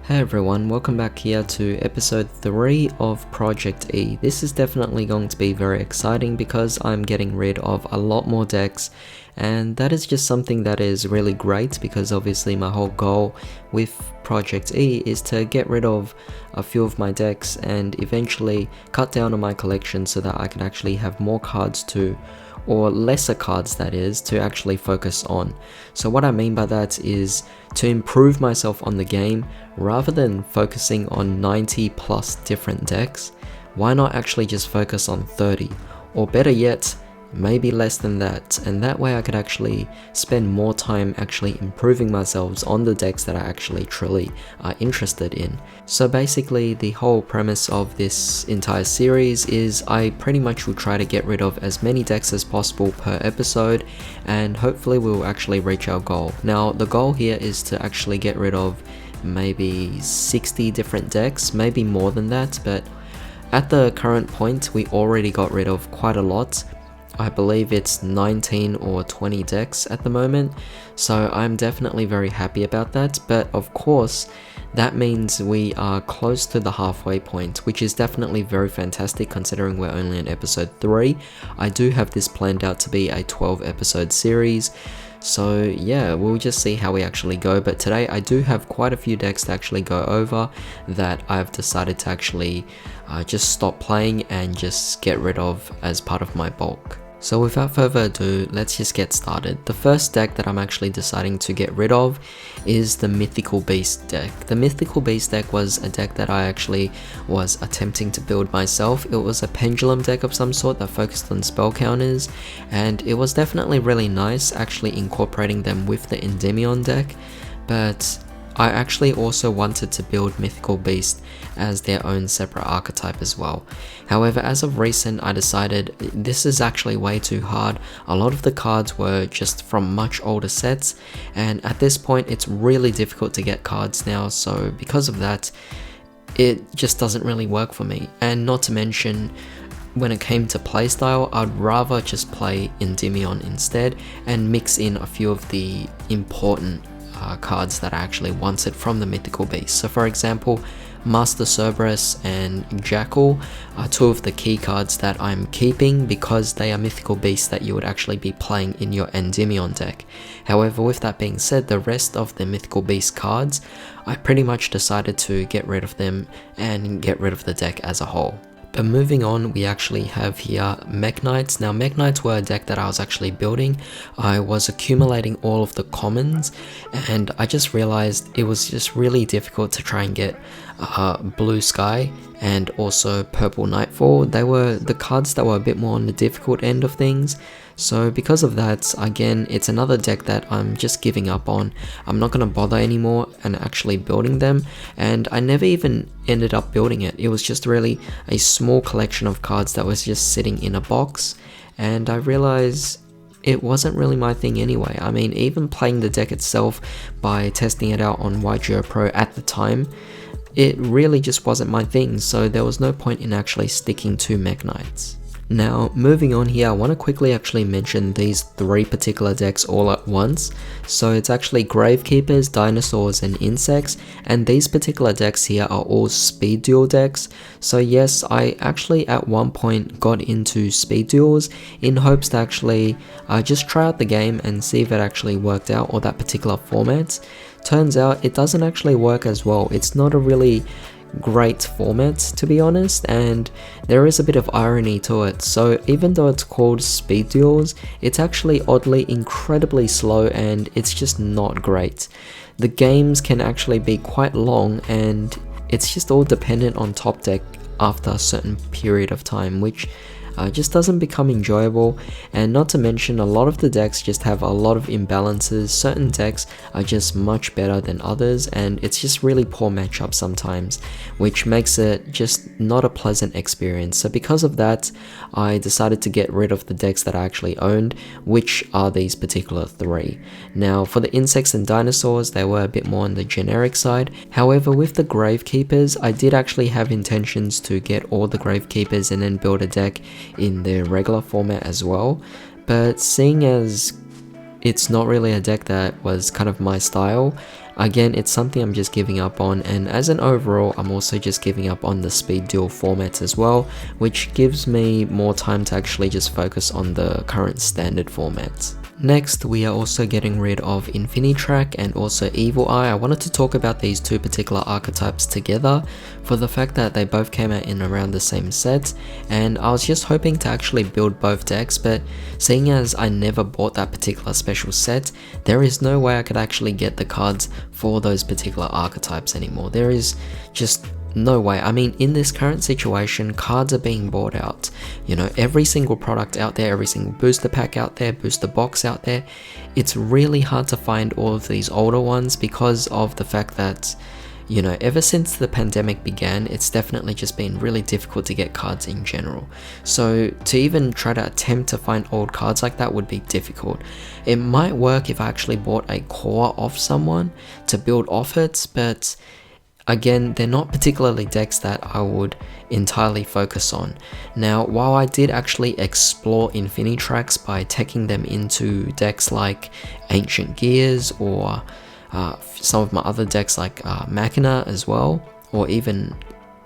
Hey everyone, welcome back here to episode 3 of Project E. This is definitely going to be very exciting because I'm getting rid of a lot more decks, and that is just something that is really great because obviously my whole goal with Project E is to get rid of a few of my decks and eventually cut down on my collection so that I can actually have more cards or lesser cards that is, to actually focus on. So what I mean by that is to improve myself on the game rather than focusing on 90 plus different decks. Why not actually just focus on 30, or better yet, maybe less than that, and that way I could actually spend more time actually improving myself on the decks that I actually truly are interested in. So basically the whole premise of this entire series is I pretty much will try to get rid of as many decks as possible per episode, and hopefully we'll actually reach our goal. Now the goal here is to actually get rid of maybe 60 different decks, maybe more than that, but at the current point we already got rid of quite a lot. I believe it's 19 or 20 decks at the moment, so I'm definitely very happy about that, but of course that means we are close to the halfway point, which is definitely very fantastic considering we're only on episode 3. I do have this planned out to be a 12 episode series, so yeah, we'll just see how we actually go, but today I do have quite a few decks to actually go over that I've decided to actually just stop playing and just get rid of as part of my bulk. So without further ado, let's just get started. The first deck that I'm actually deciding to get rid of is the Mythical Beast deck. The Mythical Beast deck was a deck that I actually was attempting to build myself. It was a pendulum deck of some sort that focused on spell counters, and it was definitely really nice actually incorporating them with the Endymion deck, but I actually also wanted to build Mythical Beast as their own separate archetype as well. However, as of recent, I decided this is actually way too hard. A lot of the cards were just from much older sets, and at this point it's really difficult to get cards now, so because of that, it just doesn't really work for me. And not to mention, when it came to playstyle, I'd rather just play Endymion instead and mix in a few of the important cards that I actually wanted from the Mythical Beast. So for example, Master Cerberus and Jackal are two of the key cards that I'm keeping because they are Mythical Beasts that you would actually be playing in your Endymion deck. However, with that being said, the rest of the Mythical Beast cards, I pretty much decided to get rid of them and get rid of the deck as a whole. But moving on, we actually have here Mech Knights. Now Mech Knights were a deck that I was actually building. I was accumulating all of the commons, and I just realized it was just really difficult to try and get Blue Sky and also Purple Nightfall. They were the cards that were a bit more on the difficult end of things. So because of that, again, it's another deck that I'm just giving up on. I'm not going to bother anymore and actually building them, and I never even ended up building it. It was just really a small collection of cards that was just sitting in a box, and I realized it wasn't really my thing anyway. I mean, even playing the deck itself by testing it out on yugioh Pro at the time, it really just wasn't my thing, so there was no point in actually sticking to Mech Knights. Now, moving on here, I want to quickly actually mention these 3 particular decks all at once. So it's actually Gravekeepers, Dinosaurs, and Insects, and these particular decks here are all speed duel decks. So yes, I actually at one point got into speed duels in hopes to actually just try out the game and see if it actually worked out, or that particular format. Turns out it doesn't actually work as well. It's not a really great format, to be honest, and there is a bit of irony to it. So even though it's called speed duels, it's actually oddly incredibly slow, and it's just not great. The games can actually be quite long, and it's just all dependent on top deck after a certain period of time, which just doesn't become enjoyable. And not to mention, a lot of the decks just have a lot of imbalances. Certain decks are just much better than others, and it's just really poor matchup sometimes, which makes it just not a pleasant experience. So because of that, I decided to get rid of the decks that I actually owned, which are these particular 3. Now for the Insects and Dinosaurs, they were a bit more on the generic side. However, with the Gravekeepers, I did actually have intentions to get all the Gravekeepers and then build a deck in their regular format as well, but seeing as it's not really a deck that was kind of my style, again, it's something I'm just giving up on, and as an overall, I'm also just giving up on the speed duel formats as well, which gives me more time to actually just focus on the current standard formats. Next, we are also getting rid of Infinitrack and also Evil Eye. I wanted to talk about these two particular archetypes together for the fact that they both came out in around the same set, and I was just hoping to actually build both decks, but seeing as I never bought that particular special set, there is no way I could actually get the cards for those particular archetypes anymore. There is just no way. I mean, in this current situation, cards are being bought out. You know, every single product out there, every single booster pack out there, booster box out there, it's really hard to find all of these older ones because of the fact that, you know, ever since the pandemic began, it's definitely just been really difficult to get cards in general. So to even try to attempt to find old cards like that would be difficult. It might work if I actually bought a core off someone to build off it, but again, they're not particularly decks that I would entirely focus on. Now, while I did actually explore Infinitracks by taking them into decks like Ancient Gears or some of my other decks like Machina as well, or even,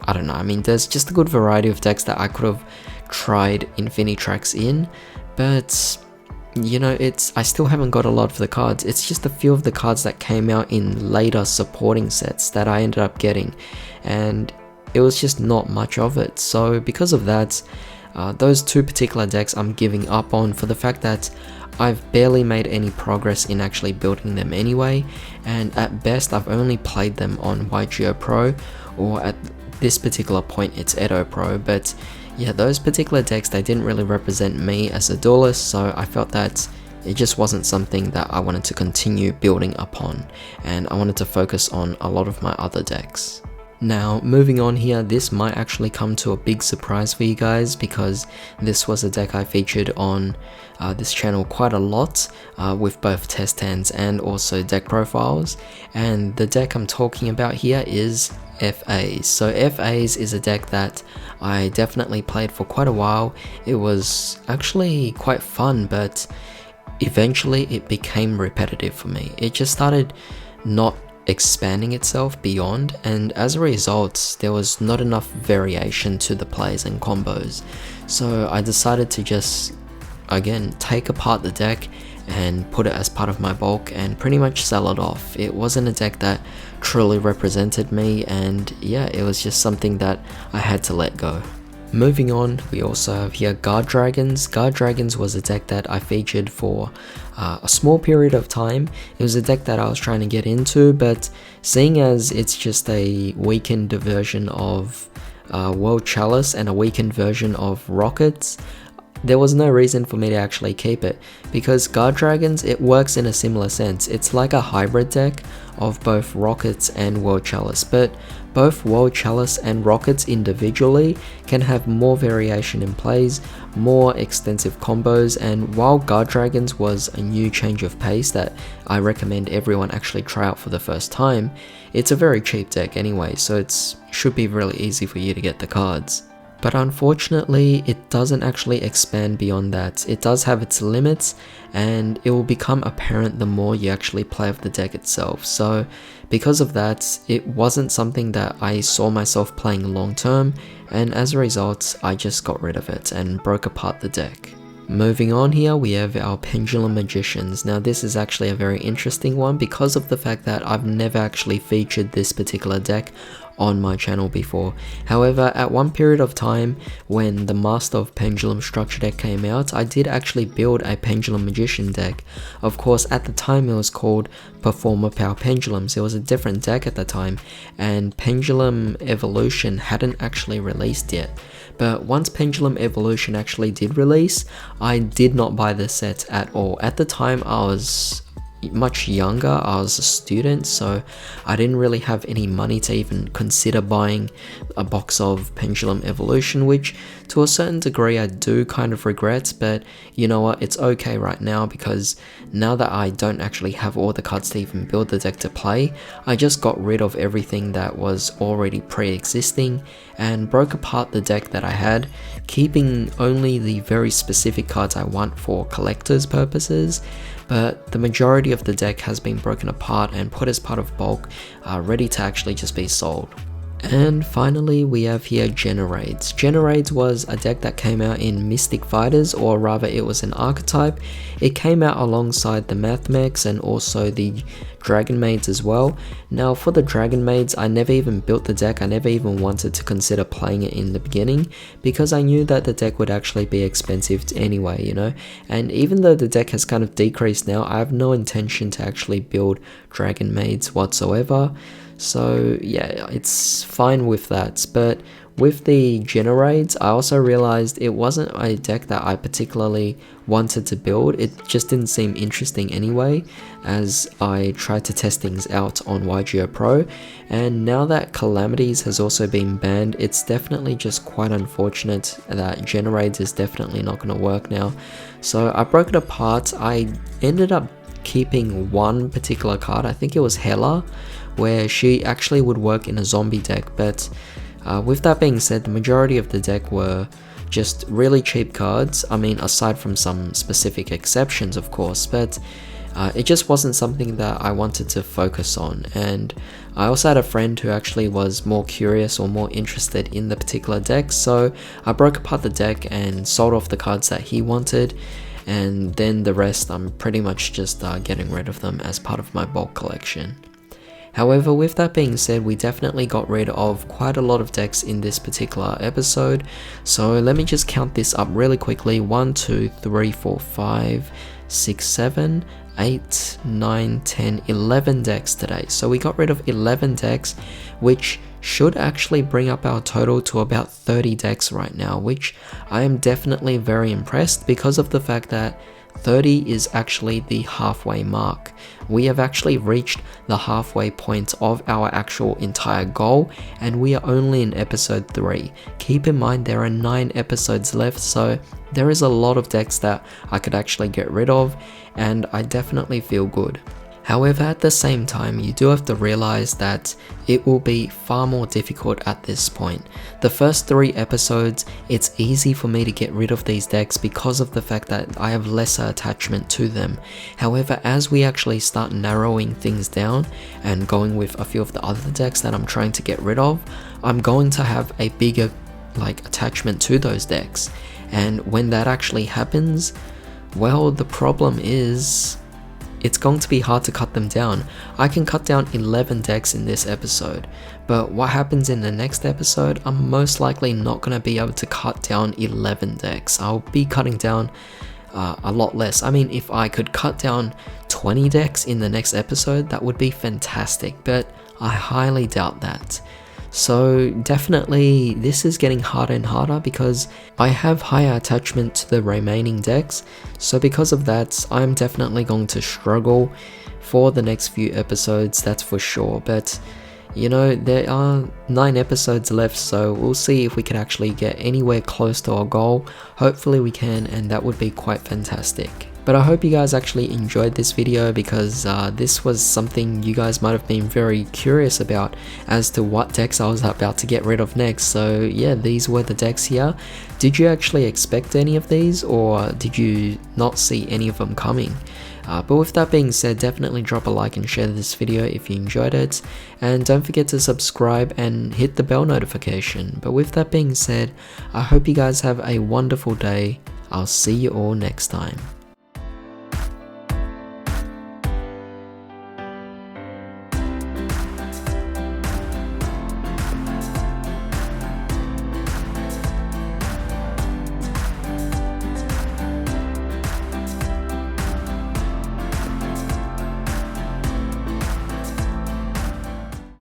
I don't know, I mean, there's just a good variety of decks that I could have tried Infinitracks in, but you know, I still haven't got a lot of the cards. It's just a few of the cards that came out in later supporting sets that I ended up getting, and it was just not much of it. So because of that, those two particular decks I'm giving up on for the fact that I've barely made any progress in actually building them anyway, and at best I've only played them on yugioh Pro, or at this particular point it's Edo Pro, but yeah, those particular decks, they didn't really represent me as a duelist, so I felt that it just wasn't something that I wanted to continue building upon, and I wanted to focus on a lot of my other decks. Now, moving on here, this might actually come to a big surprise for you guys because this was a deck I featured on this channel quite a lot with both test hands and also deck profiles, and the deck I'm talking about here is FAs. So FAs is a deck that I definitely played for quite a while. It was actually quite fun, but eventually it became repetitive for me. It just started not expanding itself beyond, and as a result there was not enough variation to the plays and combos. So I decided to just again take apart the deck and put it as part of my bulk and pretty much sell it off. It wasn't a deck that truly represented me, and yeah, it was just something that I had to let go. Moving on, we also have here Guard Dragons. Guard Dragons was a deck that I featured for a small period of time. It was a deck that I was trying to get into, but seeing as it's just a weakened version of World Chalice and a weakened version of Rockets, there was no reason for me to actually keep it, because Guard Dragons, it works in a similar sense. It's like a hybrid deck of both Rockets and World Chalice, but both World Chalice and Rockets individually can have more variation in plays, more extensive combos, and while Guard Dragons was a new change of pace that I recommend everyone actually try out for the first time, it's a very cheap deck anyway, so it should be really easy for you to get the cards. But unfortunately, it doesn't actually expand beyond that. It does have its limits, and it will become apparent the more you actually play with the deck itself. So because of that, it wasn't something that I saw myself playing long term, and as a result, I just got rid of it and broke apart the deck. Moving on here, we have our Pendulum Magicians. Now this is actually a very interesting one because of the fact that I've never actually featured this particular deck on my channel before. However, at one period of time when the Master of Pendulum structure deck came out, I did actually build a Pendulum Magician deck. Of course, at the time it was called Performer Power Pendulums. It was a different deck at the time, and Pendulum Evolution hadn't actually released yet. But once Pendulum Evolution actually did release, I did not buy the set at all. At the time I was much younger, I was a student, so I didn't really have any money to even consider buying a box of Pendulum Evolution, which to a certain degree I do kind of regret, but you know what, it's okay right now, because now that I don't actually have all the cards to even build the deck to play, I just got rid of everything that was already pre-existing and broke apart the deck that I had, keeping only the very specific cards I want for collector's purposes. But the majority of the deck has been broken apart and put as part of bulk, ready to actually just be sold. And finally we have here generaids. Generaids was a deck that came out in Mystic Fighters, or rather it was an archetype. It came out alongside the Math Mechs and also the Dragon Maids as well. Now for the Dragon Maids, I never even built the deck, I never even wanted to consider playing it in the beginning, because I knew that the deck would actually be expensive anyway, you know. And even though the deck has kind of decreased now, I have no intention to actually build Dragon Maids whatsoever. So yeah, it's fine with that. But with the generaids, I also realized it wasn't a deck that I particularly wanted to build. It just didn't seem interesting anyway, as I tried to test things out on yugioh Pro. And now that Calamities has also been banned, it's definitely just quite unfortunate that generaids is definitely not going to work now. So I broke it apart. I ended up keeping one particular card, I think it was Hela, where she actually would work in a zombie deck. But with that being said, the majority of the deck were just really cheap cards. I mean, aside from some specific exceptions of course, but it just wasn't something that I wanted to focus on. And I also had a friend who actually was more curious or more interested in the particular deck, so I broke apart the deck and sold off the cards that he wanted, and then the rest I'm pretty much just getting rid of them as part of my bulk collection. However, with that being said, we definitely got rid of quite a lot of decks in this particular episode. So let me just count this up really quickly. 1, 2, 3, 4, 5, 6, 7, 8, 9, 10, 11 decks today. So we got rid of 11 decks, which should actually bring up our total to about 30 decks right now, which I am definitely very impressed, because of the fact that 30 is actually the halfway mark. We have actually reached the halfway point of our actual entire goal, and we are only in episode 3. Keep in mind there are 9 episodes left, so there is a lot of decks that I could actually get rid of, and I definitely feel good. However, at the same time, you do have to realize that it will be far more difficult at this point. The first 3 episodes, it's easy for me to get rid of these decks because of the fact that I have lesser attachment to them. However, as we actually start narrowing things down and going with a few of the other decks that I'm trying to get rid of, I'm going to have a bigger attachment to those decks. And when that actually happens, well, the problem is it's going to be hard to cut them down. I can cut down 11 decks in this episode, but what happens in the next episode, I'm most likely not going to be able to cut down 11 decks. I'll be cutting down a lot less. I mean, if I could cut down 20 decks in the next episode, that would be fantastic, but I highly doubt that. So definitely this is getting harder and harder because I have higher attachment to the remaining decks, so because of that I'm definitely going to struggle for the next few episodes, that's for sure. But you know, there are 9 episodes left, so we'll see if we can actually get anywhere close to our goal. Hopefully we can, and that would be quite fantastic. But I hope you guys actually enjoyed this video, because this was something you guys might have been very curious about as to what decks I was about to get rid of next. So yeah, these were the decks here. Did you actually expect any of these, or did you not see any of them coming? But with that being said, definitely drop a like and share this video if you enjoyed it, and don't forget to subscribe and hit the bell notification. But with that being said, I hope you guys have a wonderful day. I'll see you all next time.